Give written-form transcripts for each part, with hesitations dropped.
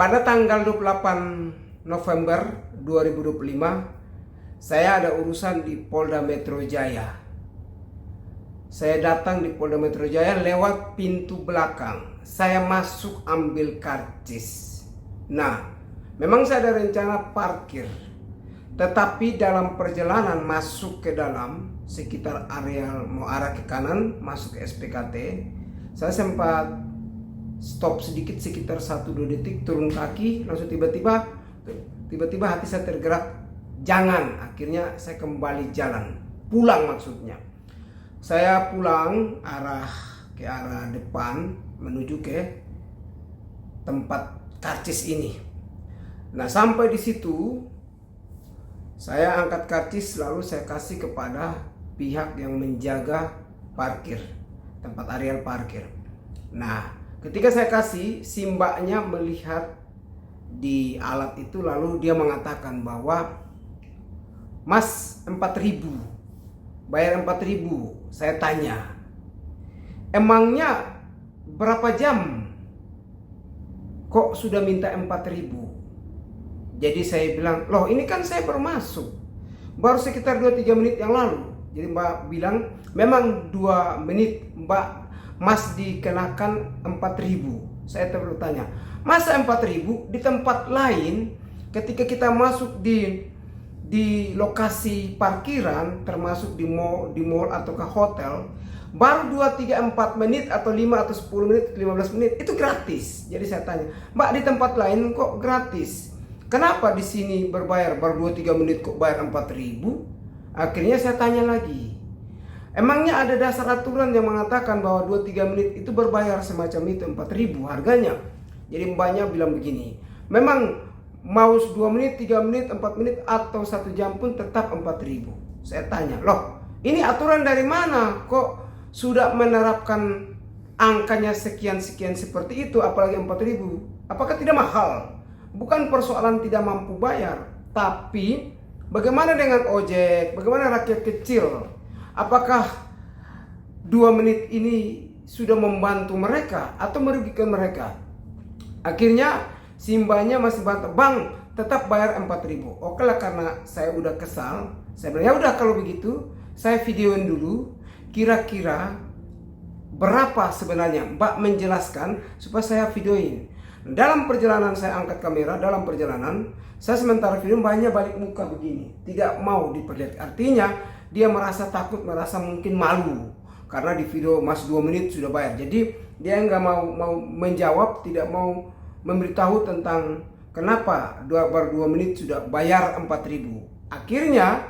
Pada tanggal 28 November 2025, saya ada urusan di Polda Metro Jaya. Saya datang di Polda Metro Jaya lewat pintu belakang. Saya masuk ambil karcis. Nah, memang saya ada rencana parkir. Tetapi dalam perjalanan masuk ke dalam sekitar area mau arah ke kanan masuk ke SPKT, saya sempat stop sedikit sekitar 1-2 detik, turun kaki, langsung tiba-tiba hati saya tergerak, jangan. Akhirnya saya kembali jalan, pulang maksudnya. Saya pulang ke arah depan menuju ke tempat karcis ini. Nah, sampai di situ saya angkat karcis lalu saya kasih kepada pihak yang menjaga parkir, tempat areal parkir. Nah, ketika saya kasih, si mbaknya melihat di alat itu lalu dia mengatakan bahwa Mas 4.000, bayar 4.000. Saya tanya, emangnya berapa jam kok sudah minta 4.000? Jadi saya bilang, loh ini kan saya baru masuk, baru sekitar 2-3 menit yang lalu. Jadi mbak bilang, memang 2 menit mbak Mas dikenakan 4.000. Saya bertanya, masa 4.000 di tempat lain ketika kita masuk di lokasi parkiran, termasuk di mall atau ke hotel, baru 2-3-4 menit atau 5 atau 10 menit, 15 menit itu gratis. Jadi saya tanya, mbak di tempat lain kok gratis? Kenapa di sini berbayar baru 2-3 menit kok bayar 4.000? Akhirnya saya tanya lagi, emangnya ada dasar aturan yang mengatakan bahwa 2-3 menit itu berbayar semacam itu 4.000 harganya? Jadi mbaknya bilang begini, memang mau 2 menit, 3 menit, 4 menit atau 1 jam pun tetap 4.000. Saya tanya, loh ini aturan dari mana kok sudah menerapkan angkanya sekian-sekian seperti itu, apalagi 4.000? Apakah tidak mahal? Bukan persoalan tidak mampu bayar, tapi bagaimana dengan ojek, bagaimana rakyat kecil? Apakah 2 menit ini sudah membantu mereka atau merugikan mereka? Akhirnya si mbaknya masih bantah, bang tetap bayar 4.000. Oke lah, karena saya udah kesal, saya bilang ya udah kalau begitu saya videoin dulu kira-kira berapa sebenarnya, mbak menjelaskan supaya saya videoin. Dalam perjalanan saya angkat kamera, dalam perjalanan saya sementara video mbaknya balik muka begini, tidak mau diperlihatkan. Artinya dia merasa takut, merasa mungkin malu karena di video mas 2 menit sudah bayar. Jadi dia nggak mau menjawab, tidak mau memberitahu tentang kenapa baru 2 menit sudah bayar 4.000. Akhirnya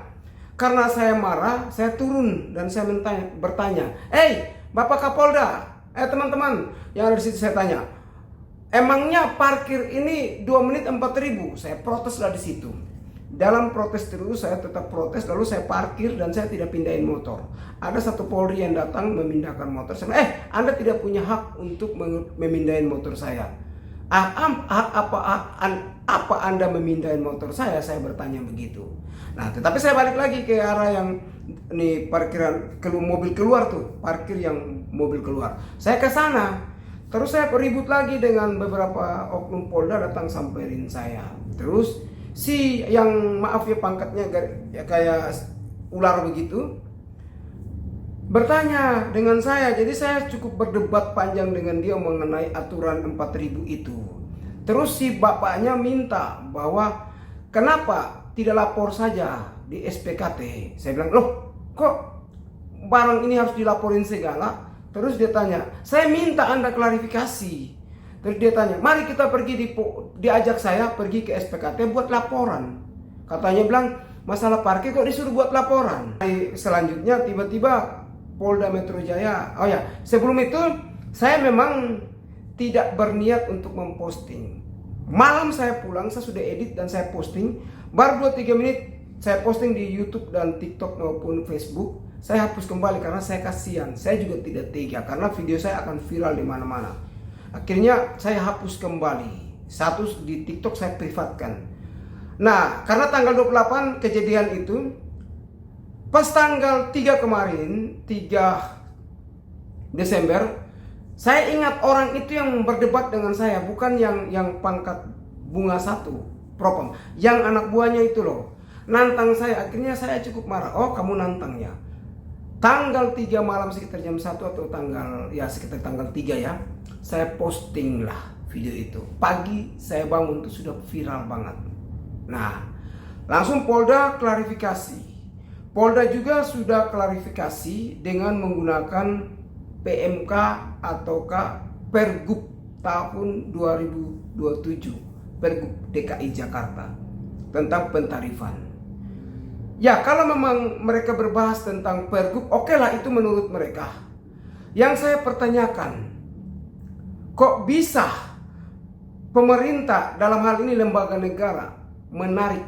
karena saya marah, saya turun dan saya bertanya, Bapak Kapolda, teman-teman yang ada di situ, saya tanya, emangnya parkir ini 2 menit 4.000? Saya proteslah di situ. Dalam protes terus saya tetap protes, lalu saya parkir dan saya tidak pindahin motor. Ada satu Polri yang datang memindahkan motor. Saya bilang, Anda tidak punya hak untuk memindahin motor saya. Apa Anda memindahin motor saya? Saya bertanya begitu. Nah, tetapi saya balik lagi ke arah yang nih parkiran mobil keluar tuh, parkir yang mobil keluar. Saya ke sana. Terus saya ribut lagi dengan beberapa oknum Polda datang samperin saya. Terus si yang maaf ya pangkatnya ya kayak ular begitu bertanya dengan saya. Jadi saya cukup berdebat panjang dengan dia mengenai aturan 4.000 itu. Terus si bapaknya minta bahwa kenapa tidak lapor saja di SPKT. Saya bilang, loh kok barang ini harus dilaporin segala? Terus dia tanya, saya minta Anda klarifikasi. Terus dia tanya, mari kita pergi diajak saya pergi ke SPKT buat laporan. Katanya bilang, masalah parkir kok disuruh buat laporan. Selanjutnya tiba-tiba Polda Metro Jaya. Oh ya, sebelum itu saya memang tidak berniat untuk memposting. Malam saya pulang, saya sudah edit dan saya posting. Baru 2-3 menit saya posting di YouTube dan TikTok maupun Facebook. Saya hapus kembali karena saya kasihan. Saya juga tidak tega karena video saya akan viral di mana-mana. Akhirnya saya hapus kembali. Satu di TikTok saya privatkan. Nah, karena tanggal 28 kejadian itu, pas tanggal 3 kemarin, 3 Desember, saya ingat orang itu yang berdebat dengan saya, bukan yang pangkat Bunga 1 Propam. Yang anak buahnya itu loh nantang saya. Akhirnya saya cukup marah. Oh, kamu nantang ya. Tanggal 3 malam sekitar jam 1 atau sekitar tanggal 3 ya. Saya posting lah video itu. Pagi saya bangun tuh sudah viral banget. Nah, langsung Polda klarifikasi. Polda juga sudah klarifikasi dengan menggunakan PMK ataukah Pergub tahun 2027, Pergub DKI Jakarta tentang pentarifan. Ya, kalau memang mereka berbahas tentang Pergub, oke lah, itu menurut mereka. Yang saya pertanyakan, kok bisa pemerintah dalam hal ini lembaga negara menarik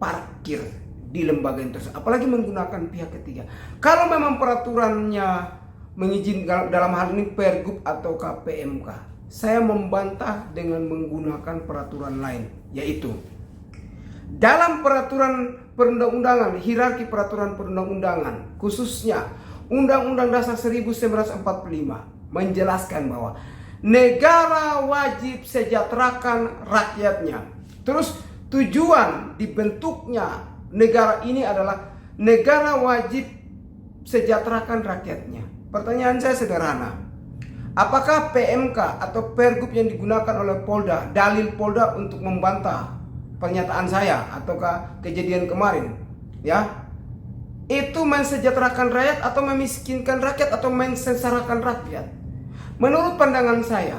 parkir di lembaga itu, apalagi menggunakan pihak ketiga? Kalau memang peraturannya mengizinkan dalam hal ini Pergub atau KPMK, saya membantah dengan menggunakan peraturan lain, yaitu dalam peraturan perundang-undangan, hierarki peraturan perundang-undangan, khususnya Undang-Undang Dasar 1945 menjelaskan bahwa negara wajib sejahterakan rakyatnya. Terus tujuan dibentuknya negara ini adalah negara wajib sejahterakan rakyatnya. Pertanyaan saya sederhana. Apakah PMK atau Pergub yang digunakan oleh Polda, dalil Polda untuk membantah pernyataan saya ataukah kejadian kemarin, ya, itu mensejahterakan rakyat atau memiskinkan rakyat atau mensensarakan rakyat? Menurut pandangan saya,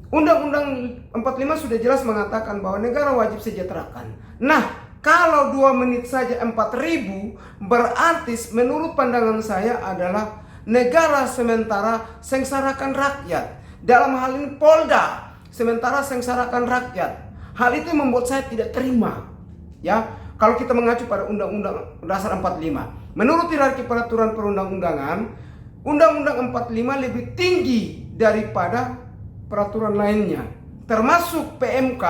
Undang-Undang 45 sudah jelas mengatakan bahwa negara wajib sejahterakan. Nah, kalau 2 menit saja 4.000, berarti menurut pandangan saya adalah negara sementara sengsarakan rakyat. Dalam hal ini Polda sementara sengsarakan rakyat. Hal itu membuat saya tidak terima. Ya, kalau kita mengacu pada Undang-Undang Dasar 45, menurut hierarki peraturan perundang-undangan, Undang-Undang 45 lebih tinggi daripada peraturan lainnya, termasuk PMK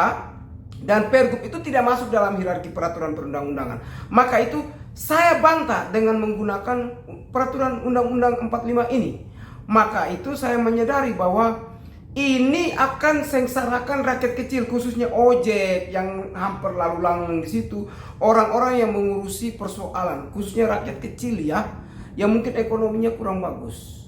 dan Pergub itu tidak masuk dalam hierarki peraturan perundang-undangan. Maka itu saya bantah dengan menggunakan peraturan Undang-Undang 45 ini. Maka itu saya menyadari bahwa ini akan sengsarakan rakyat kecil, khususnya ojek yang hampir lalu lalang di situ, orang-orang yang mengurusi persoalan, khususnya rakyat kecil ya, yang mungkin ekonominya kurang bagus.